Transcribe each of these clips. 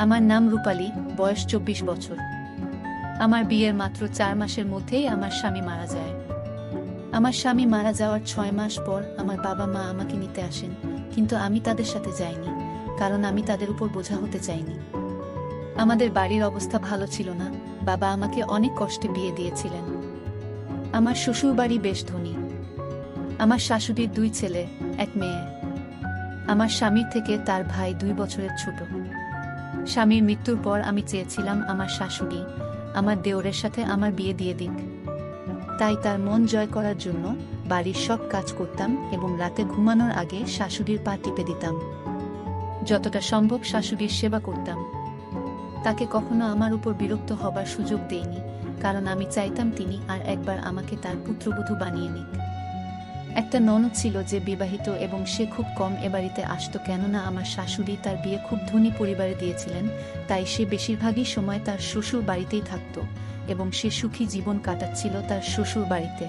আমার নাম রূপালী, বয়স 24 বছর। আমার বিয়ের মাত্র 4 মাসের মধ্যেই আমার স্বামী মারা যায়। আমার স্বামী মারা যাওয়ার 6 মাস পর আমার বাবা মা আমাকে নিতে আসেন, কিন্তু আমি তাদের সাথে যাইনি, কারণ আমি তাদের উপর বোঝা হতে চাইনি। আমাদের বাড়ির অবস্থা ভালো ছিল না, বাবা আমাকে অনেক কষ্টে বিয়ে দিয়েছিলেন। আমার শ্বশুর বাড়ি বেশ ধনী। আমার শাশুড়ির 2 ছেলে, 1 মেয়ে। আমার স্বামীর থেকে তার ভাই 2 বছরের ছোট। স্বামীর মৃত্যুর পর আমি চেয়েছিলাম আমার শাশুড়ি আমার দেওরের সাথে আমার বিয়ে দিয়ে দিক। তাই তার মন জয় করার জন্য বাড়ির সব কাজ করতাম এবং রাতে ঘুমানোর আগে শাশুড়ির পা টিপে দিতাম। যতটা সম্ভব শাশুড়ির সেবা করতাম। তাকে কখনো আমার উপর বিরক্ত হবার সুযোগ দেইনি, কারণ আমি চাইতাম তিনি আর একবার আমাকে তার পুত্রবধূ বানিয়ে নিক। একটা ননদ ছিল যে বিবাহিত এবং সে খুব কম এ বাড়িতে আসতো, কেননা আমার শাশুড়ি তার বিয়ে খুব ধনী পরিবারে দিয়েছিলেন, তাই সে বেশিরভাগই সময় তার শ্বশুর বাড়িতেই থাকত এবং সে সুখী জীবন কাটাচ্ছিল তার শ্বশুর বাড়িতে।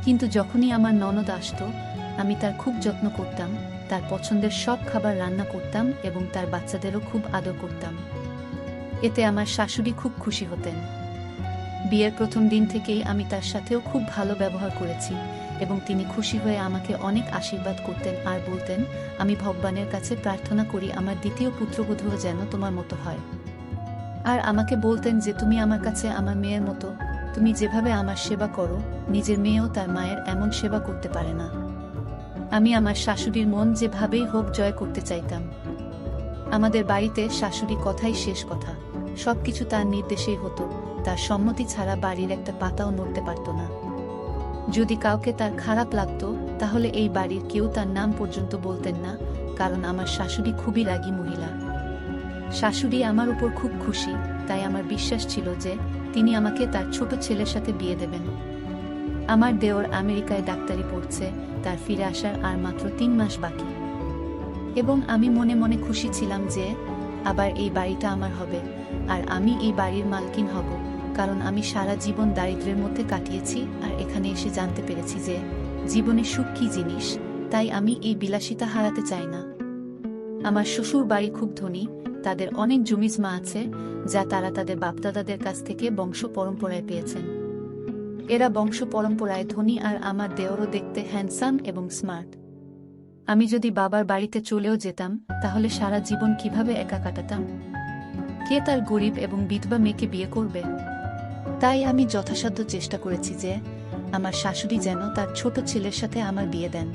কিন্তু যখনই আমার ননদ আসতো, আমি তার খুব যত্ন করতাম, তার পছন্দের সব খাবার রান্না করতাম এবং তার বাচ্চাদেরও খুব আদর করতাম। এতে আমার শাশুড়ি খুব খুশি হতেন। বিয়ের প্রথম দিন থেকেই আমি তার সাথেও খুব ভালো ব্যবহার করেছি এবং তিনি খুশি হয়ে আমাকে অনেক আশীর্বাদ করতেন আর বলতেন, আমি ভগবানের কাছে প্রার্থনা করি আমার দ্বিতীয় পুত্রবধূও যেন তোমার মতো হয়। আর আমাকে বলতেন যে তুমি আমার কাছে আমার মেয়ের মতো, তুমি যেভাবে আমার সেবা করো, নিজের মেয়েও তার মায়ের এমন সেবা করতে পারে না। আমি আমার শাশুড়ির মন যেভাবেই হোক জয় করতে চাইতাম। আমাদের বাড়িতে শাশুড়ি কথাই শেষ কথা, সবকিছু তার নির্দেশেই হতো, তার সম্মতি ছাড়া বাড়ির একটা পাতাও নড়তে পারত না। যদি কাউকে তার খারাপ লাগতো, তাহলে এই বাড়ির কেউ তার নাম পর্যন্ত বলতেন না, কারণ আমার শাশুড়ি খুবই রাগী মহিলা। শাশুড়ি আমার উপর খুব খুশি, তাই আমার বিশ্বাস ছিল যে তিনি আমাকে তার ছোট ছেলের সাথে বিয়ে দেবেন। আমার দেওর আমেরিকায় ডাক্তারি পড়ছে, তার ফিরে আসার আর মাত্র 3 মাস বাকি। এবং আমি মনে মনে খুশি ছিলাম যে আবার এই বাড়িটা আমার হবে আর আমি এই বাড়ির মালকিন হব, কারণ আমি সারা জীবন দারিদ্র্যের মধ্যে কাটিয়েছি আর এখানে এসে জানতে পেরেছি যে জীবনে সুখ কী জিনিস, তাই আমি এই বিলাসিতা হারাতে চাই না। আমার শ্বশুর বাড়ি খুব ধনী, তাদের অনেক জমিজমা আছে যা তারা তাদের বাপদাদাদের কাছ থেকে বংশ পরম্পরায় পেয়েছেন। এরা বংশ পরম্পরায় ধনী আর আমার দেওরও দেখতে হ্যান্ডসাম এবং স্মার্ট। আমি যদি বাবার বাড়িতে চলেও যেতাম, তাহলে সারা জীবন কিভাবে একা কাটাতাম? কে তার গরিব এবং বিধবা মেয়েকে বিয়ে করবে? তাই আমি যথাসাধ্য চেষ্টা করেছি যে আমার শাশুড়ি যেন তার ছোট ছেলের সাথে আমার বিয়ে দেন।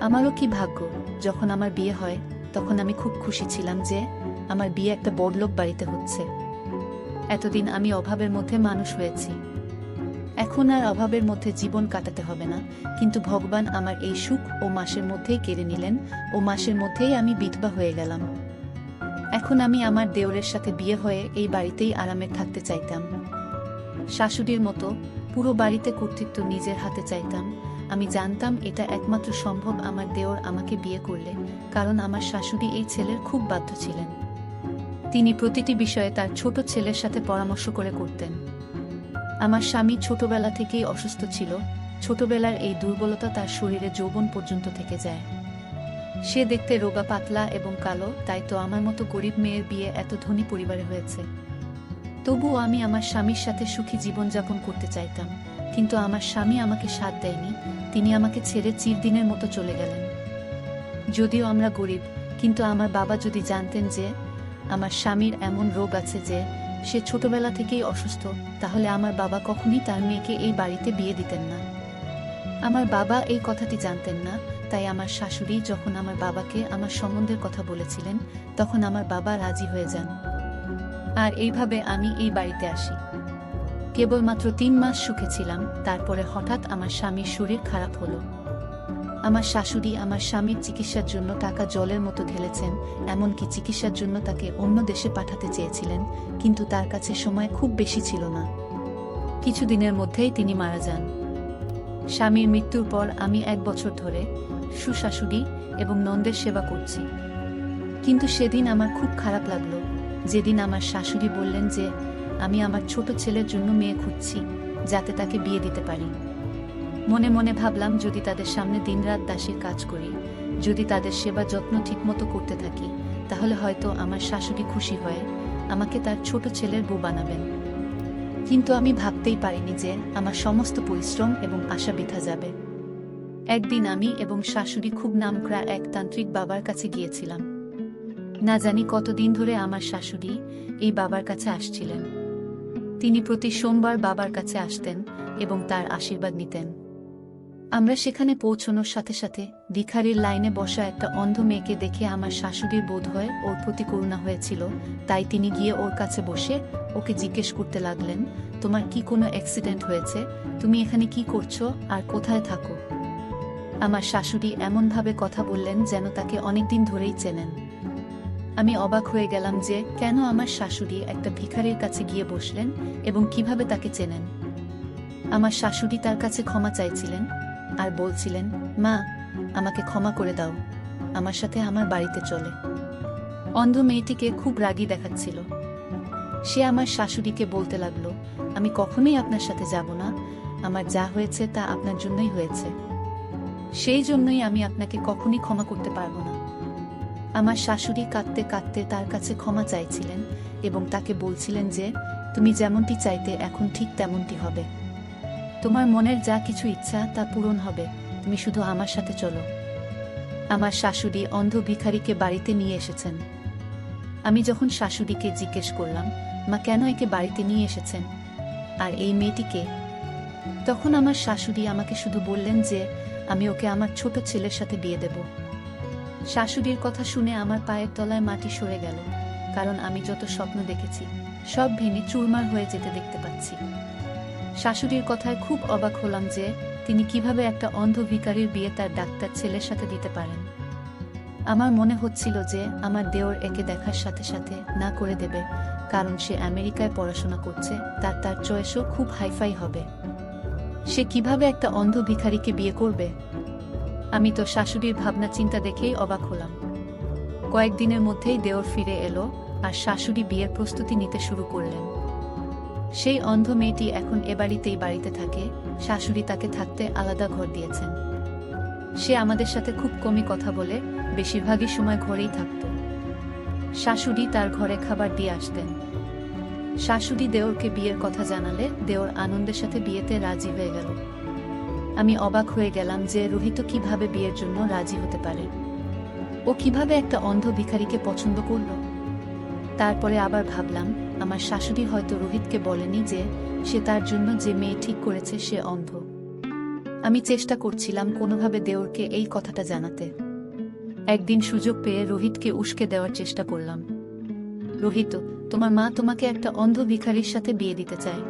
আমারও কি ভাগ্য, যখন আমার বিয়ে হয় তখন আমি খুব খুশি ছিলাম যে আমার বিয়ে একটা বড়লোক বাড়িতে হচ্ছে। এতদিন আমি অভাবের মধ্যে মানুষ হয়েছি, এখন আর অভাবের মধ্যে জীবন কাটাতে হবে না, কিন্তু ভগবান আমার এই সুখ ও মাসের মধ্যেই কেড়ে নিলেন, ও মাসের মধ্যেই আমি বিধবা হয়ে গেলাম। এখন আমি আমার দেওরের সাথে বিয়ে হয়ে এই বাড়িতেই আরামে থাকতে চাইতাম। শাশুড়ির মতো পুরো বাড়িতে কর্তৃত্ব নিজের হাতে চাইতাম। আমি জানতাম এটা একমাত্র সম্ভব আমার দেওর আমাকে বিয়ে করলে, কারণ আমার শাশুড়ি এই ছেলের খুব বাধ্য ছিলেন। তিনি প্রতিটি বিষয়ে তার ছোট ছেলের সাথে পরামর্শ করে করতেন। আমার স্বামী ছোটবেলা থেকেই অসুস্থ ছিল, ছোটবেলার এই দুর্বলতা তার শরীরে যৌবন পর্যন্ত থেকে যায়। সে দেখতে রোগা পাতলা এবং কালো, তাই তো আমার মতো গরিব মেয়ের বিয়ে এত ধনী পরিবারে হয়েছে। তবুও আমি আমার স্বামীর সাথে সুখী জীবনযাপন করতে চাইতাম, কিন্তু আমার স্বামী আমাকে সাথ দেয়নি, তিনি আমাকে ছেড়ে চিরদিনের মতো চলে গেলেন। যদিও আমরা গরিব, কিন্তু আমার বাবা যদি জানতেন যে আমার স্বামীর এমন রোগ আছে যে সে ছোটবেলা থেকেই অসুস্থ, তাহলে আমার বাবা কখনই তার মেয়েকে এই বাড়িতে বিয়ে দিতেন না। আমার বাবা এই কথাটি জানতেন না, তাই আমার শাশুড়ি যখন আমার বাবাকে আমার সম্বন্ধের কথা বলেছিলেন, তখন আমার বাবা রাজি হয়ে যান। আর এইভাবে আমি এই বাড়িতে আসি। কেবলমাত্র 3 মাস সুখে ছিলাম, তারপরে হঠাৎ আমার স্বামীর শরীর খারাপ হলো। আমার শাশুড়ি আমার স্বামীর চিকিৎসার জন্য টাকা জলের মতো ঢেলেছেন, এমনকি চিকিৎসার জন্য তাকে অন্য দেশে পাঠাতে চেয়েছিলেন, কিন্তু তার কাছে সময় খুব বেশি ছিল না। কিছুদিনের মধ্যেই তিনি মারা যান। স্বামীর মৃত্যুর পর আমি 1 বছর ধরে শ্বশুর এবং নন্দের সেবা করছি। কিন্তু সেদিন আমার খুব খারাপ লাগলো, যেদিন আমার শাশুড়ি বললেন যে আমি আমার ছোট ছেলের জন্য মেয়ে খুঁজছি, যাতে তাকে বিয়ে দিতে পারি। মনে মনে ভাবলাম, যদি তাদের সামনে দিনরাত দাসীর কাজ করি, যদি তাদের সেবা যত্ন ঠিকমতো করতে থাকি, তাহলে হয়তো আমার শাশুড়ি খুশি হয়ে আমাকে তার ছোট ছেলের বউ বানাবেন। কিন্তু আমি ভাবতেই পারিনি যে আমার সমস্ত পরিশ্রম এবং আশা বৃথা যাবে। একদিন আমি এবং শাশুড়ি খুব নামকরা এক তান্ত্রিক বাবার কাছে গিয়েছিলাম। না জানি কতদিন ধরে আমার শাশুড়ি এই বাবার কাছে আসছিলেন। তিনি প্রতি সোমবার বাবার কাছে আসতেন এবং তার আশীর্বাদ নিতেন। আমরা সেখানে পৌঁছানোর সাথে সাথে ভিখারির লাইনে বসা একটা অন্ধ মেয়েকে দেখে আমার শাশুড়ির বোধ হয় ওর প্রতি করুণা হয়েছিল, তাই তিনি গিয়ে ওর কাছে বসে ওকে জিজ্ঞেস করতে লাগলেন, তোমার কি কোনো অ্যাক্সিডেন্ট হয়েছে? তুমি এখানে কি করছো আর কোথায় থাকো? আমার শাশুড়ি এমনভাবে কথা বললেন যেন তাকে অনেকদিন ধরেই চেনেন। আমি অবাক হয়ে গেলাম যে কেন আমার শাশুড়ি একটা ভিখারির কাছে গিয়ে বসলেন এবং কিভাবে তাকে চেনেন। আমার শাশুড়ি তার কাছে ক্ষমা চাইছিলেন আর বলছিলেন, মা, আমাকে ক্ষমা করে দাও, আমার সাথে আমার বাড়িতে চলে। অন্ধ মেয়েটিকে খুব রাগী দেখাচ্ছিল। সে আমার শাশুড়িকে বলতে লাগলো, আমি কখনোই আপনার সাথে যাব না, আমার যা হয়েছে তা আপনার জন্যই হয়েছে, সেই জন্যই আমি আপনাকে কখনই ক্ষমা করতে পারবো না। আমার শাশুড়ি কাঁদতে কাঁদতে তার কাছে ক্ষমা চাইছিলেন এবং তাকে বলছিলেন যে তুমি যেমনটি চাইতে এখন ঠিক তেমনটি হবে, তোমার মনের যা কিছু ইচ্ছা তা পূরণ হবে, তুমি শুধু আমার সাথে চলো। আমার শাশুড়ি অন্ধ ভিখারিকে বাড়িতে নিয়ে এসেছেন। আমি যখন শাশুড়িকে জিজ্ঞেস করলাম, মা, কেন একে বাড়িতে নিয়ে এসেছেন আর এই মেয়েটিকে, তখন আমার শাশুড়ি আমাকে শুধু বললেন যে আমি ওকে আমার ছোট ছেলের সাথে বিয়ে দেব। শাশুড়ির কথা শুনে আমার পায়ের তলায় মাটি সরে গেল, কারণ আমি যত স্বপ্ন দেখেছি সব ভেঙে চুরমার হয়ে যেতে দেখতে পাচ্ছি। শাশুড়ির কথায় খুব অবাক হলাম যে তিনি কিভাবে একটা অন্ধ ভিখারির বিয়ে তার ডাক্তার ছেলের সাথে দিতে পারেন। আমার মনে হচ্ছিল যে আমার দেওর একে দেখার সাথে সাথে না করে দেবে, কারণ সে আমেরিকায় পড়াশোনা করছে, তার চয়েসও খুব হাইফাই হবে। সে কিভাবে একটা অন্ধ ভিখারিকে বিয়ে করবে? আমি তো শাশুড়ির ভাবনা চিন্তা দেখেই অবাক হলাম। কয়েকদিনের মধ্যেই দেওর ফিরে এলো আর শাশুড়ি বিয়ের প্রস্তুতি নিতে শুরু করলেন। সেই অন্ধ মেয়েটি এখন এ বাড়িতে থাকে, শাশুড়ি তাকে থাকতে আলাদা ঘর দিয়েছেন। সে আমাদের সাথে খুব কমই কথা বলে, বেশিরভাগই সময় ঘরেই থাকত। শাশুড়ি তার ঘরে খাবার দিয়ে আসতেন। শাশুড়ি দেওরকে বিয়ের কথা জানালে দেওর আনন্দের সাথে বিয়েতে রাজি হয়ে গেল। আমি অবাক হয়ে গেলাম যে রোহিত কিভাবে বিয়ের জন্য রাজি হতে পারে। ও কিভাবে একটা অন্ধ ভিখারিকে পছন্দ করল। তারপরে আবার ভাবলাম, আমার শাশুড়ি হয়তো রোহিতকে বলেনি যে সে তার জন্য যে মেয়ে ঠিক করেছে সে অন্ধ। আমি চেষ্টা করছিলাম কোনোভাবে দেওরকে এই কথাটা জানাতে। একদিন সুযোগ পেয়ে রোহিতকে উস্কে দেওয়ার চেষ্টা করলাম। রোহিত, তোমার মা তোমাকে একটা অন্ধ ভিখারির সাথে বিয়ে দিতে চায়।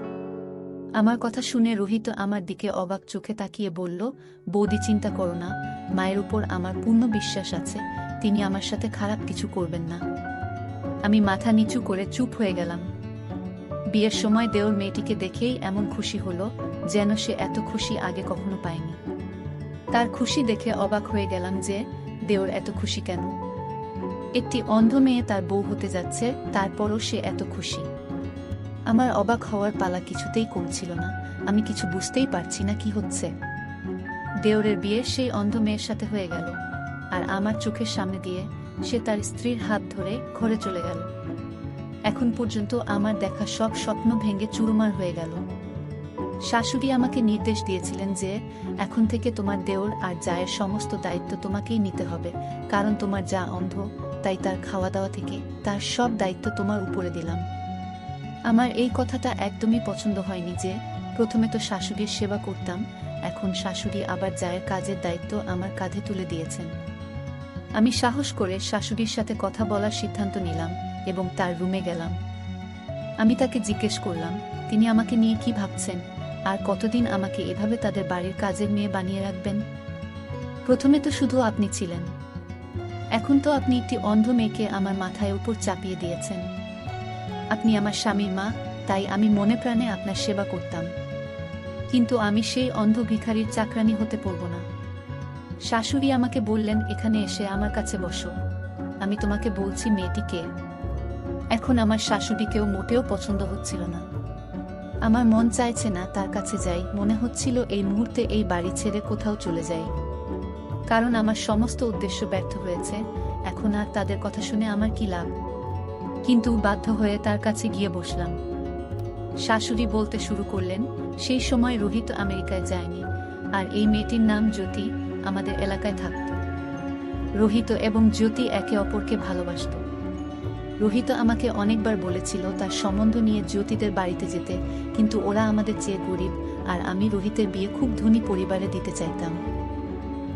আমার কথা শুনে রোহিত আমার দিকে অবাক চোখে তাকিয়ে বলল, বৌদি, চিন্তা করো না, মায়ের উপর আমার পূর্ণ বিশ্বাস আছে, তিনি আমার সাথে খারাপ কিছু করবেন না। আমি মাথা নিচু করে চুপ হয়ে গেলাম। বিয়ের সময় দেওর মেয়েটিকে দেখেই এমন খুশি হলো যেন সে এত খুশি আগে কখনো পায়নি। তার খুশি দেখে অবাক হয়ে গেলাম যে দেওর এত খুশি কেন। একটি অন্ধ মেয়ে তার বউ হতে যাচ্ছে, তারপরও সে এত খুশি। আমার অবাক হওয়ার পালা কিছুতেই কমছিল না। আমি কিছু বুঝতেই পারছি না কি হচ্ছে। দেওরের বিয়ে সেই অন্ধ মেয়ের সাথে হয়ে গেল, আর আমার চোখের সামনে দিয়ে সে তার স্ত্রীর হাত ধরে ঘরে চলে গেল। এখন পর্যন্ত আমার দেখা সব স্বপ্ন ভেঙে চুরমার হয়ে গেল। শাশুড়ি আমাকে নির্দেশ দিয়েছিলেন যে এখন থেকে তোমার দেওর আর জায়ের সমস্ত দায়িত্ব তোমাকেই নিতে হবে, কারণ তোমার যা অন্ধ, তাই তার খাওয়া দাওয়া থেকে তার সব দায়িত্ব তোমার উপরে দিলাম। আমার এই কথাটা একদমই পছন্দ হয়নি যে প্রথমে তো শাশুড়ির সেবা করতাম, এখন শাশুড়ি আবার জায়ের কাজের দায়িত্ব আমার কাঁধে তুলে দিয়েছেন। আমি সাহস করে শাশুড়ির সাথে কথা বলার সিদ্ধান্ত নিলাম এবং তার রুমে গেলাম। আমি তাকে জিজ্ঞেস করলাম, তিনি আমাকে নিয়ে কি ভাবছেন আর কতদিন আমাকে এভাবে তাদের বাড়ির কাজের মেয়ে বানিয়ে রাখবেন? প্রথমে তো শুধু আপনি ছিলেন, এখন তো আপনি একটি অন্ধ মেয়েকে আমার মাথায় উপর চাপিয়ে দিয়েছেন। আপনি আমার স্বামীর মা, তাই আমি মনে প্রাণে আপনার সেবা করতাম, কিন্তু আমি সেই অন্ধ ভিখারির চাকরানি হতে পারব না। শাশুড়ি আমাকে বললেন, এখানে এসে আমার কাছে বসো, আমি তোমাকে বলছি মেয়েটি কে। এখন আমার শাশুড়িকেও মোটেও পছন্দ হচ্ছিল না। আমার মন চাইছে না তার কাছে যাই, মনে হচ্ছিল এই মুহূর্তে এই বাড়ি ছেড়ে কোথাও চলে যাই, কারণ আমার সমস্ত উদ্দেশ্য ব্যর্থ হয়েছে। এখন আর তাদের কথা শুনে আমার কি লাভ? কিন্তু বাধ্য হয়ে তার কাছে গিয়ে বসলাম। শাশুড়ি বলতে শুরু করলেন, সেই সময় রোহিত আমেরিকায় যায়নি, আর এই মেয়েটির নাম জ্যোতি আমাদের এলাকায় থাকত। রোহিত এবং জ্যোতি একে অপরকে ভালোবাসত। রোহিত আমাকে অনেকবার বলেছিল তার সম্বন্ধ নিয়ে জ্যোতিদের বাড়িতে যেতে, কিন্তু ওরা আমাদের চেয়ে গরিব, আর আমি রোহিতের বিয়ে খুব ধনী পরিবারে দিতে চাইতাম।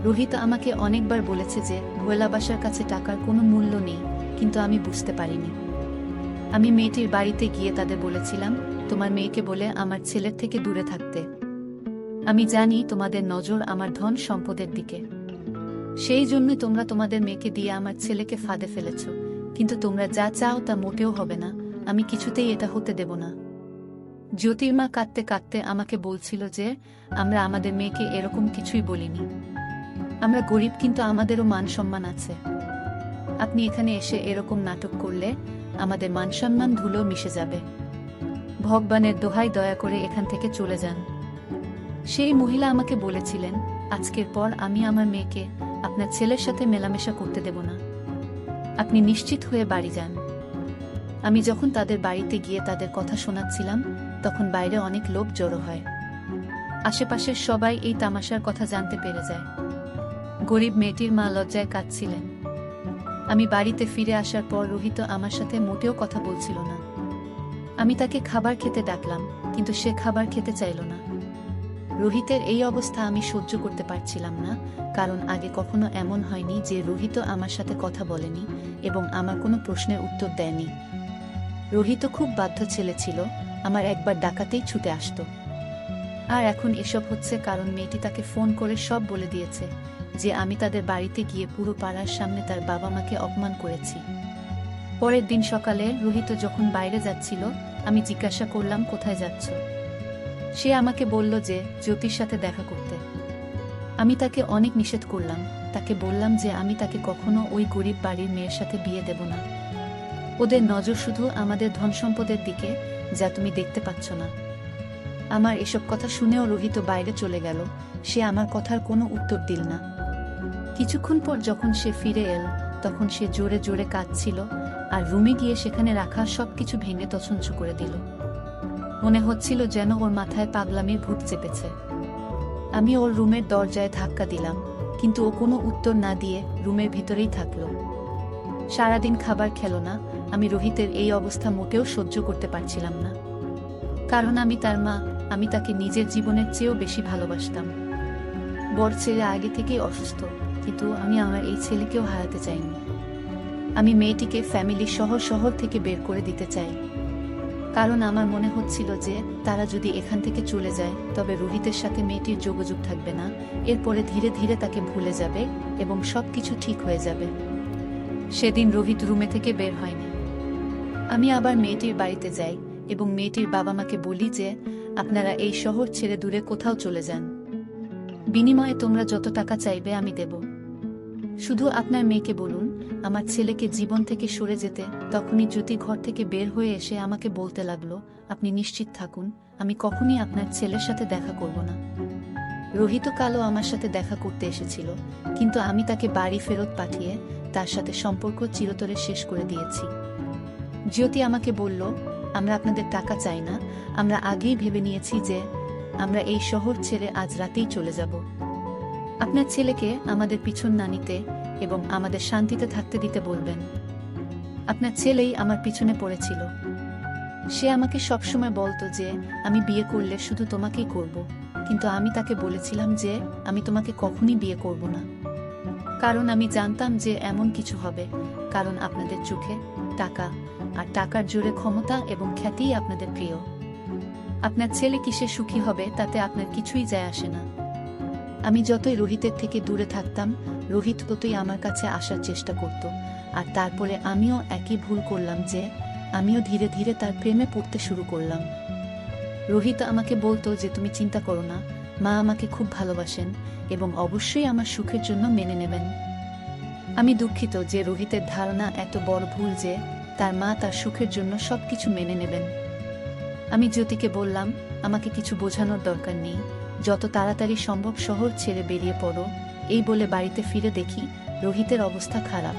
রোহিত আমাকে অনেকবার বলেছে যে ভোলা বাসার কাছে টাকার কোনো মূল্য নেই, কিন্তু আমি বুঝতে পারিনি। আমি মেয়েটির বাড়িতে গিয়ে তাদের বলেছিলাম, তোমার মেয়েকে বলে আমার ছেলের থেকে দূরে থাকতে। আমি জানি তোমাদের নজর আমার ধন সম্পদের দিকে, সেই জন্যই তোমরা তোমাদের মেয়েকে দিয়ে আমার ছেলেকে ফাঁদে ফেলেছ, কিন্তু তোমরা যা চাও তা মোটেও হবে না, আমি কিছুতেই এটা হতে দেব না। জ্যোতির্মা কাঁদতে কাঁদতে আমাকে বলছিল যে আমরা আমাদের মেয়েকে এরকম কিছুই বলিনি। আমরা গরিব, কিন্তু আমাদেরও মান সম্মান আছে। আপনি এখানে এসে এরকম নাটক করলে আমাদের মান সম্মান ধুলো মিশে যাবে। ভগবানের দোহাই, দয়া করে এখান থেকে চলে যান। সেই মহিলা আমাকে বলেছিলেন, আজকের পর আমি আমার মেয়েকে আপনার ছেলের সাথে মেলামেশা করতে দেব না। আপনি নিশ্চিত হয়ে বাড়ি যান। আমি যখন তাদের বাড়িতে গিয়ে তাদের কথা শোনাচ্ছিলাম, তখন বাইরে অনেক লোক জড়ো হয়। আশেপাশের সবাই এই তামাশার কথা জানতে পেরে যায়। গরিব মেয়েটির মা লজ্জায় কাঁদছিলেন। আমি বাড়িতে ফিরে আসার পর রোহিত আমার সাথে মোটেও কথা বলছিল না। আমি তাকে খাবার খেতে ডাকলাম, কিন্তু সে খাবার খেতে চাইল না। রোহিতের এই অবস্থা আমি সহ্য করতে পারছিলাম না, কারণ আগে কখনো এমন হয়নি যে রোহিত আমার সাথে কথা বলেনি এবং আমার কোনো প্রশ্নের উত্তর দেয়নি। রোহিত খুব বাধ্য ছেলে ছিল, আমার একবার ডাকাতেই ছুটে আসত। আর এখন এসব হচ্ছে কারণ মেয়েটি তাকে ফোন করে সব বলে দিয়েছে যে আমি তাদের বাড়িতে গিয়ে পুরো পাড়ার সামনে তার বাবা মাকে অপমান করেছি। পরের দিন সকালে রোহিত যখন বাইরে যাচ্ছিল, আমি জিজ্ঞাসা করলাম, কোথায় যাচ্ছ? সে আমাকে বলল যে জ্যোতির সাথে দেখা করতে। আমি তাকে অনেক নিষেধ করলাম, তাকে বললাম যে আমি তাকে কখনো ওই গরিব বাড়ির মেয়ের সাথে বিয়ে দেব না। ওদের নজর শুধু আমাদের ধন সম্পদের দিকে, যা তুমি দেখতে পাচ্ছ না। আমার এসব কথা শুনেও রোহিত বাইরে চলে গেল। সে আমার কথার কোনো উত্তর দিল না। কিছুক্ষণ পর যখন সে ফিরে এল, তখন সে জোরে জোরে কাঁদছিল, আর রুমে গিয়ে সেখানে রাখা সবকিছু ভেঙে তছনছ করে দিল। মনে হচ্ছিল যেন ওর মাথায় পাগলামির ভূত চেপেছে। আমি ওর রুমের দরজায় ধাক্কা দিলাম, কিন্তু ও কোনো উত্তর না দিয়ে রুমের ভিতরেই থাকলো। সারাদিন খাবার খেলো না। আমি রোহিতের এই অবস্থা মোটেও সহ্য করতে পারছিলাম না, কারণ আমি তার মা। আমি তাকে নিজের জীবনের চেয়েও বেশি ভালোবাসতাম। বড় ছেলে আগে থেকেই অসুস্থ, কিন্তু আমি আমার এই ছেলেকেও হারাতে চাইনি। আমি মেয়েটিকে ফ্যামিলি শহর থেকে বের করে দিতে চাই, কারণ আমার মনে হচ্ছিল যে তারা যদি এখান থেকে চলে যায় তবে রোহিতের সাথে মেয়েটির যোগাযোগ থাকবে না। এরপরে ধীরে ধীরে তাকে ভুলে যাবে এবং সবকিছু ঠিক হয়ে যাবে। সেদিন রোহিত রুমে থেকে বের হয়নি। আমি আবার মেয়েটির বাড়িতে যাই এবং মেয়েটির বাবা মাকে বলি যে আপনারা এই শহর ছেড়ে দূরে কোথাও চলে যান। বিনিময়ে তোমরা যত টাকা চাইবে আমি দেব। শুধু আপনার মেয়েকে বলুন আমার ছেলেকে জীবন থেকে সরে যেতে। তখনই জ্যোতি ঘর থেকে বের হয়ে এসে আমাকে বলতে লাগলো, আপনি নিশ্চিত থাকুন, আমি কখনই আপনার ছেলের সাথে দেখা করব না। রোহিত কালও আমার সাথে দেখা করতে এসেছিল, কিন্তু আমি তাকে বাড়ি ফেরত পাঠিয়ে তার সাথে সম্পর্ক চিরতরে শেষ করে দিয়েছি। জ্যোতি আমাকে বলল, আমরা আপনাদের টাকা চাই না, আমরা আগেই ভেবে নিয়েছি যে আমরা এই শহর ছেড়ে আজ রাতেই চলে যাব। আপনার ছেলেকে আমাদের পিছন না নিতে এবং আমাদের শান্তিতে থাকতে দিতে বলবেন। আপনার ছেলেই আমার পিছনে পড়েছিল। সে আমাকে সবসময় বলতো যে আমি বিয়ে করলে শুধু তোমাকেই করব, কিন্তু আমি তাকে বলেছিলাম যে আমি তোমাকে কখনই বিয়ে করব না, কারণ আমি জানতাম যে এমন কিছু হবে, কারণ আপনাদের চোখে টাকা আর টাকার জোরে ক্ষমতা এবং খ্যাতিই আপনাদের প্রিয়। আপনার ছেলে কিসে সুখী হবে তাতে আপনার কিছুই যায় আসে না। আমি যতই রোহিতের থেকে দূরে থাকতাম, রোহিত ততই আমার কাছে আসার চেষ্টা করত, আর তারপরে আমিও একই ভুল করলাম যে আমিও ধীরে ধীরে তার প্রেমে পড়তে শুরু করলাম। রোহিত আমাকে বলতো যে তুমি চিন্তা করো না, মা আমাকে খুব ভালোবাসেন এবং অবশ্যই আমার সুখের জন্য মেনে নেবেন। আমি দুঃখিত যে রোহিতের ধারণা এত বড় ভুল যে তার মা তার সুখের জন্য সবকিছু মেনে নেবেন। আমি জ্যোতিকে বললাম, আমাকে কিছু বোঝানোর দরকার নেই, যত তাড়াতাড়ি সম্ভব শহর ছেড়ে বেরিয়ে পড়ো। এই বলে বাড়িতে ফিরে দেখি রোহিতের অবস্থা খারাপ।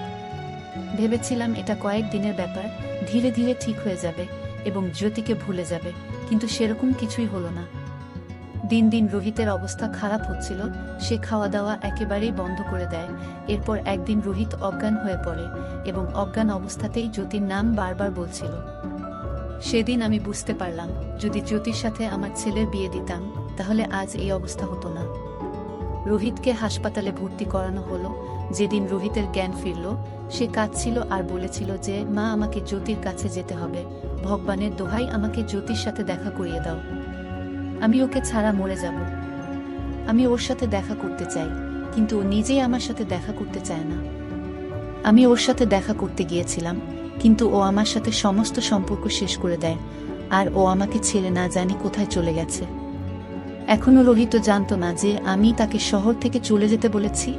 ভেবেছিলাম এটা কয়েক দিনের ব্যাপার, ধীরে ধীরে ঠিক হয়ে যাবে এবং জ্যোতিকে ভুলে যাবে, কিন্তু সেরকম কিছুই হলো না। দিন দিন রোহিতের অবস্থা খারাপ হচ্ছিল। সে খাওয়া দাওয়া একেবারেই বন্ধ করে দেয়। এরপর একদিন রোহিত অজ্ঞান হয়ে পড়ে এবং অজ্ঞান অবস্থাতেই জ্যোতির নাম বারবার বলছিল। সেদিন আমি বুঝতে পারলাম, যদি জ্যোতির সাথে আমার ছেলের বিয়ে দিতাম তাহলে আজ এই অবস্থা হতো না। রোহিতকে হাসপাতালে ভর্তি করানো হলো। যেদিন রোহিতের জ্ঞান ফিরল, সে কাঁদছিল আর বলেছিল যে, মা, আমাকে জ্যোতির কাছে যেতে হবে, ভগবানের দোহাই আমাকে জ্যোতির সাথে দেখা করিয়ে দাও। আমি ওকে ছাড়া মরে যাব। আমি ওর সাথে দেখা করতে চাই, কিন্তু ও নিজেই আমার সাথে দেখা করতে চায় না। আমি ওর সাথে দেখা করতে গিয়েছিলাম, কিন্তু ও আমার সাথে সমস্ত সম্পর্ক শেষ করে দেয়, আর ও আমাকে ছেড়ে না জানি কোথায় চলে গেছে। এখনো রোহিত জানতো না যে আমি তাকে শহর থেকে চলে যেতে বলেছি।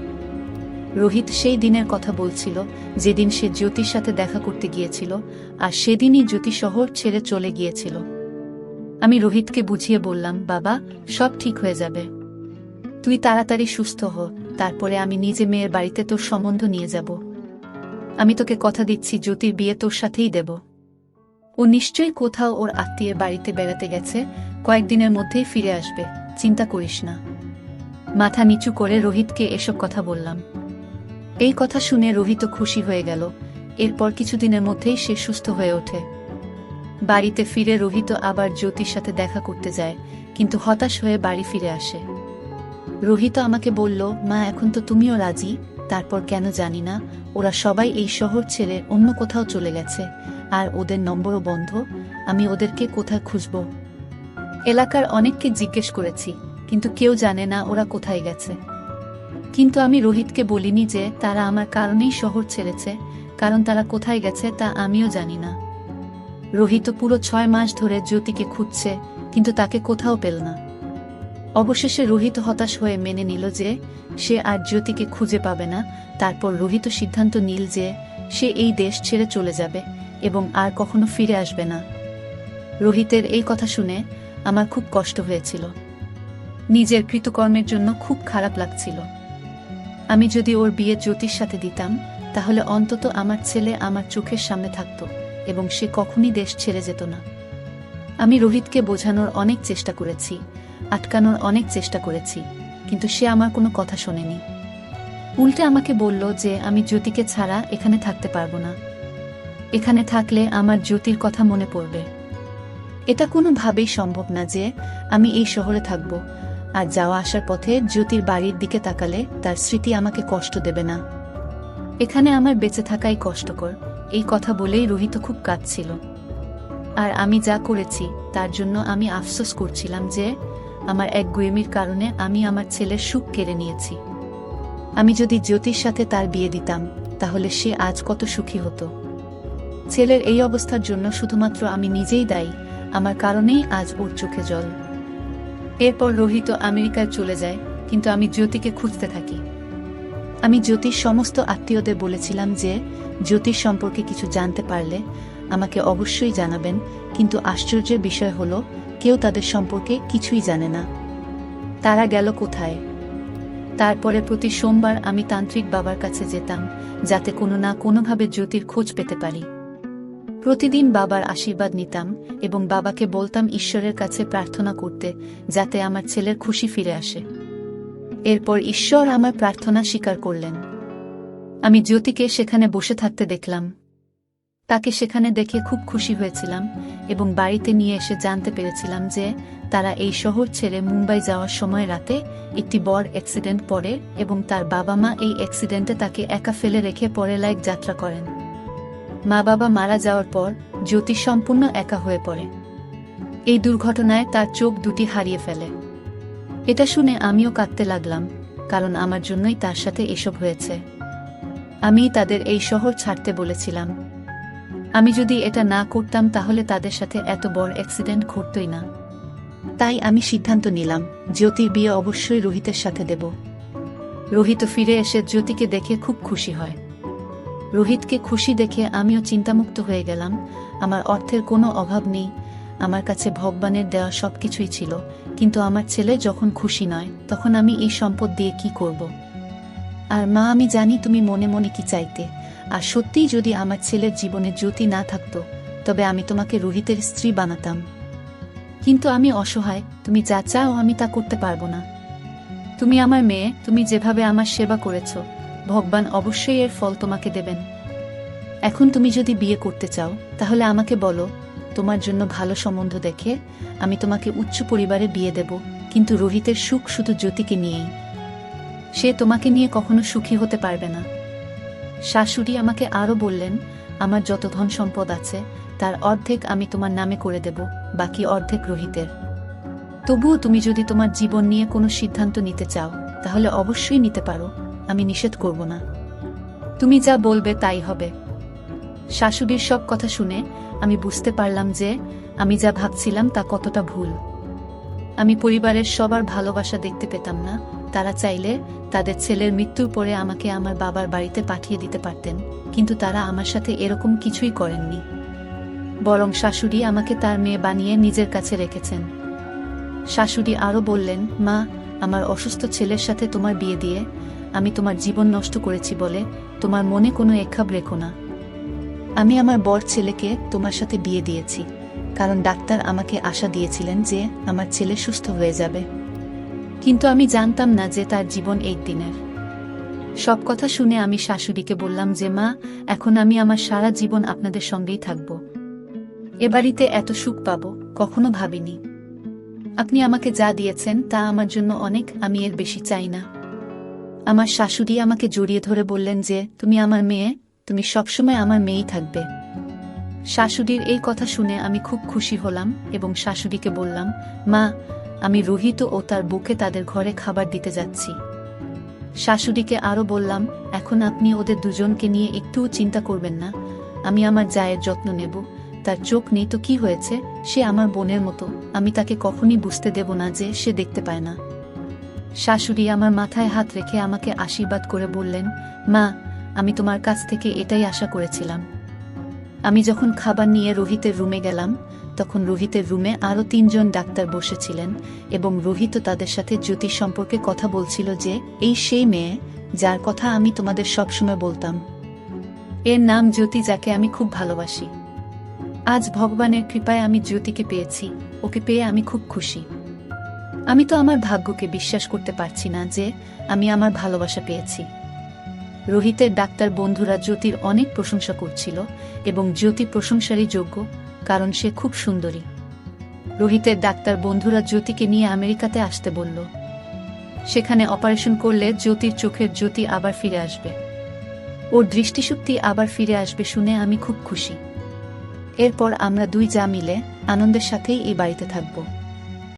রোহিত সেই দিনের কথা বলছিল যেদিন সে জ্যোতির সাথে দেখা করতে গিয়েছিল, আর সেদিনই জ্যোতি শহর ছেড়ে চলে গিয়েছিল। আমি রোহিতকে বুঝিয়ে বললাম, বাবা, সব ঠিক হয়ে যাবে, তুই তাড়াতাড়ি সুস্থ হ, তারপরে আমি নিজে মেয়ের বাড়িতে তোর সম্বন্ধ নিয়ে যাব। আমি তোকে কথা দিচ্ছি, জ্যোতির বিয়ে তোর সাথেই দেব। ও নিশ্চয়ই কোথাও ওর আত্মীয়ের বাড়িতে বেড়াতে গেছে, কয়েকদিনের মধ্যেই ফিরে আসবে, চিন্তা করিস না। মাথা নিচু করে রোহিতকে এসব কথা বললাম। এই কথা শুনে রোহিত খুশি হয়ে গেল। এরপর কিছুদিনের মধ্যেই সে সুস্থ হয়ে ওঠে। বাড়িতে ফিরে রোহিত আবার জ্যোতির সাথে দেখা করতে যায়, কিন্তু হতাশ হয়ে বাড়ি ফিরে আসে। রোহিত আমাকে বলল, মা, এখন তো তুমিও রাজি, তারপর কেন জানি না ওরা সবাই এই শহর ছেড়ে অন্য কোথাও চলে গেছে, আর ওদের নম্বরও বন্ধ। আমি ওদেরকে কোথায় খুঁজব? এলাকার অনেককে জিজ্ঞেস করেছি, কিন্তু কেউ জানে না ওরা কোথায় গেছে। কিন্তু আমি রোহিতকে বলিনি যে তারা আমার কারণেই শহর ছেড়েছে, কারণ তারা কোথায় গেছে তা আমিও জানি না। রোহিত পুরো 6 মাস ধরে জ্যোতিকে খুঁজছে, কিন্তু তাকে কোথাও পেল না। অবশেষে রোহিত হতাশ হয়ে মেনে নিল যে সে আর জ্যোতিকে খুঁজে পাবে না। তারপর রোহিত সিদ্ধান্ত নিল যে সে এই দেশ ছেড়ে চলে যাবে এবং আর কখনো ফিরে আসবে না। রোহিতের এই কথা শুনে আমার খুব কষ্ট হয়েছিল। নিজের কৃতকর্মের জন্য খুব খারাপ লাগছিল। আমি যদি ওর বিয়ে জ্যোতির সাথে দিতাম, তাহলে অন্তত আমার ছেলে আমার চোখের সামনে থাকত এবং সে কখনই দেশ ছেড়ে যেত না। আমি রোহিতকে বোঝানোর অনেক চেষ্টা করেছি, আটকানোর অনেক চেষ্টা করেছি, কিন্তু সে আমার কোনো কথা শোনেনি। উল্টে আমাকে বলল যে আমি জ্যোতিকে ছাড়া এখানে থাকতে পারবো না। এখানে থাকলে আমার জ্যোতির কথা মনে পড়বে। এটা কোনোভাবেই সম্ভব না যে আমি এই শহরে থাকব আর যাওয়া আসার পথে জ্যোতির বাড়ির দিকে তাকালে তার স্মৃতি আমাকে কষ্ট দেবে না। এখানে আমার বেঁচে থাকাই কষ্টকর। এই কথা বলেই রোহিত খুব কাঁদছিল। আর আমি যা করেছি তার জন্য আমি আফসোস করছিলাম যে আমার একগুঁয়েমির কারণে আমি আমার ছেলের সুখ কেড়ে নিয়েছি। আমি যদি জ্যোতির সাথে তার বিয়ে দিতাম, তাহলে সে আজ কত সুখী হতো। ছেলের এই অবস্থার জন্য শুধুমাত্র আমি নিজেই দায়ী। আমার কারণেই আজ ওর চোখে জল। এরপর রোহিত আমেরিকায় চলে যায়, কিন্তু আমি জ্যোতিকে খুঁজতে থাকি। আমি জ্যোতির সমস্ত আত্মীয়দের বলেছিলাম যে জ্যোতির সম্পর্কে কিছু জানতে পারলে আমাকে অবশ্যই জানাবেন, কিন্তু আশ্চর্যের বিষয় হলো কেউ তাদের সম্পর্কে কিছুই জানে না। তারা গেল কোথায়? তারপরে প্রতি সোমবার আমি তান্ত্রিক বাবার কাছে যেতাম, যাতে কোনো না কোনোভাবে জ্যোতির খোঁজ পেতে পারি। প্রতিদিন বাবার আশীর্বাদ নিতাম এবং বাবাকে বলতাম ঈশ্বরের কাছে প্রার্থনা করতে, যাতে আমার ছেলের খুশি ফিরে আসে। এরপর ঈশ্বর আমার প্রার্থনা স্বীকার করলেন। আমি জ্যোতিকে সেখানে বসে থাকতে দেখলাম। তাকে সেখানে দেখে খুব খুশি হয়েছিলাম এবং বাড়িতে নিয়ে এসে জানতে পেরেছিলাম যে তারা এই শহর ছেড়ে মুম্বাই যাওয়ার সময় রাতে একটি বড় অ্যাক্সিডেন্ট পড়ে এবং তার বাবা মা এই অ্যাক্সিডেন্টে তাকে একা ফেলে রেখে পরে লাইক যাত্রা করেন। মা বাবা মারা যাওয়ার পর জ্যোতি সম্পূর্ণ একা হয়ে পড়ে। এই দুর্ঘটনায় তার চোখ দুটি হারিয়ে ফেলে। এটা শুনে আমিও কাঁদতে লাগলাম, কারণ আমার জন্যই তার সাথে এসব হয়েছে। আমি তাদের এই শহর ছাড়তে বলেছিলাম। আমি যদি এটা না করতাম তাহলে তাদের সাথে এত বড় অ্যাক্সিডেন্ট ঘটতই না। তাই আমি সিদ্ধান্ত নিলাম জ্যোতির বিয়ে অবশ্যই রোহিতের সাথে দেব। রোহিত ফিরে এসে জ্যোতিকে দেখে খুব খুশি হয়। রোহিতকে খুশি দেখে আমিও চিন্তামুক্ত হয়ে গেলাম। আমার অর্থের কোনো অভাব নেই, আমার কাছে ভগবানের দেওয়া সবকিছুই ছিল, কিন্তু আমার ছেলে যখন খুশি নয় তখন আমি এই সম্পদ দিয়ে কি করব? আর মা, আমি জানি তুমি মনে মনে কি চাইতে। আর সত্যিই যদি আমার ছেলের জীবনে জ্যোতি না থাকতো তবে আমি তোমাকে রোহিতের স্ত্রী বানাতাম। কিন্তু আমি অসহায়, তুমি যা চাও আমি তা করতে পারবো না। তুমি আমার মেয়ে, তুমি যেভাবে আমার সেবা করেছ, ভগবান অবশ্যই এর ফল তোমাকে দেবেন। এখন তুমি যদি বিয়ে করতে চাও তাহলে আমাকে বলো, তোমার জন্য ভালো সম্বন্ধ দেখে আমি তোমাকে উচ্চ পরিবারে বিয়ে দেব, কিন্তু রোহিতের সুখ শুধু জ্যোতিকে নিয়েই। সে তোমাকে নিয়ে কখনো সুখী হতে পারবে না। শাশুড়ি আমাকে আরও বললেন, আমার যত ধন সম্পদ আছে তার অর্ধেক আমি তোমার নামে করে দেব, বাকি অর্ধেক রোহিতের। তবুও তুমি যদি তোমার জীবন নিয়ে কোনো সিদ্ধান্ত নিতে চাও তাহলে অবশ্যই নিতে পারো, আমি নিষেধ করব না। তুমি যা বলবে তাই হবে। শাশুড়ির সব কথা শুনে আমি বুঝতে পারলাম যে আমি যা ভাবছিলাম তা কতটা ভুল। আমি পরিবারের সবার ভালোবাসা দেখতে পেতাম না। তারা চাইলে তাদের ছেলের মৃত্যুর পরে আমাকে আমার বাবার বাড়িতে পাঠিয়ে দিতে পারতেন, কিন্তু তারা আমার সাথে এরকম কিছুই করেননি। বরং শাশুড়ি আমাকে তার মেয়ে বানিয়ে নিজের কাছে রেখেছেন। শাশুড়ি আরও বললেন, মা, আমার অসুস্থ ছেলের সাথে তোমার বিয়ে দিয়ে আমি তোমার জীবন নষ্ট করেছি বলে তোমার মনে কোনো একখাপ রেখো না। আমি আমার বর ছেলেকে তোমার সাথে বিয়ে দিয়েছি কারণ ডাক্তার আমাকে আশা দিয়েছিলেন যে আমার ছেলে সুস্থ হয়ে যাবে, কিন্তু আমি জানতাম না যে তার জীবন একদিনের। সব কথা শুনে আমি শাশুড়িকে বললাম যে মা, এখন আমি আমার সারা জীবন আপনাদের সঙ্গেই থাকব। এ বাড়িতে এত সুখ পাবো কখনো ভাবিনি। আপনি আমাকে যা দিয়েছেন তা আমার জন্য অনেক, আমি এর বেশি চাই না। আমার শাশুড়ি আমাকে জড়িয়ে ধরে বললেন যে তুমি আমার মেয়ে, তুমি সবসময় আমার মেয়েই থাকবে। শাশুড়ির এই কথা শুনে আমি খুব খুশি হলাম এবং শাশুড়িকে বললাম, মা, আমি রোহিত ও তার বউকে তাদের ঘরে খাবার দিতে যাচ্ছি। শাশুড়িকে আরও বললাম, এখন আপনি ওদের দুজনকে নিয়ে একটুও চিন্তা করবেন না, আমি আমার জায়ের যত্ন নেব। তার চোখ নেই তো কি হয়েছে, সে আমার বোনের মতো, আমি তাকে কখনই বুঝতে দেব না যে সে দেখতে পায় না। শাশুড়ি আমার মাথায় হাত রেখে আমাকে আশীর্বাদ করে বললেন, মা, আমি তোমার কাছ থেকে এটাই আশা করেছিলাম। আমি যখন খাবার নিয়ে রোহিতের রুমে গেলাম তখন রোহিতের রুমে আরও 3 জন ডাক্তার বসেছিলেন এবং রোহিত তাদের সাথে জ্যোতি সম্পর্কে কথা বলছিল যে এই সেই মেয়ে যার কথা আমি তোমাদের সবসময় বলতাম। এর নাম জ্যোতি, যাকে আমি খুব ভালোবাসি। আজ ভগবানের কৃপায় আমি জ্যোতিকে পেয়েছি, ওকে পেয়ে আমি খুব খুশি। আমি তো আমার ভাগ্যকে বিশ্বাস করতে পারছি না যে আমি আমার ভালোবাসা পেয়েছি। রোহিতের ডাক্তার বন্ধুরা জ্যোতির অনেক প্রশংসা করছিল এবং জ্যোতি প্রশংসারই যোগ্য, কারণ সে খুব সুন্দরী। রোহিতের ডাক্তার বন্ধুরা জ্যোতিকে নিয়ে আমেরিকাতে আসতে বলল। সেখানে অপারেশন করলে জ্যোতির চোখের জ্যোতি আবার ফিরে আসবে, ওর দৃষ্টিশক্তি আবার ফিরে আসবে শুনে আমি খুব খুশি। এরপর আমরা দুই যা মিলে আনন্দের সাথেই এই বাড়িতে থাকব।